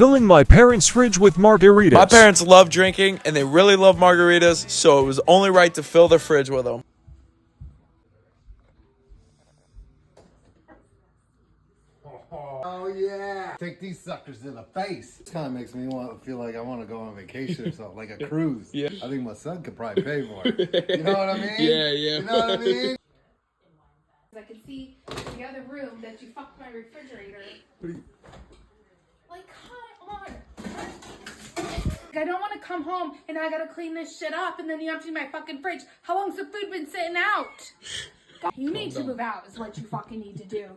filling my parents' fridge with margaritas. My parents love drinking, and they really love margaritas, so it was only right to fill their fridge with them. Oh yeah! Take these suckers in the face. This kind of makes me feel like I want to go on vacation or something, like a cruise. Yeah. I think my son could probably pay for it. You know what I mean? Yeah. You know what I mean? I could see the other room that you fucked my refrigerator. Like, come on. I don't want to come home and I gotta clean this shit up and then you empty my fucking fridge. How long's the food been sitting out? You need to move out is what you fucking need to do.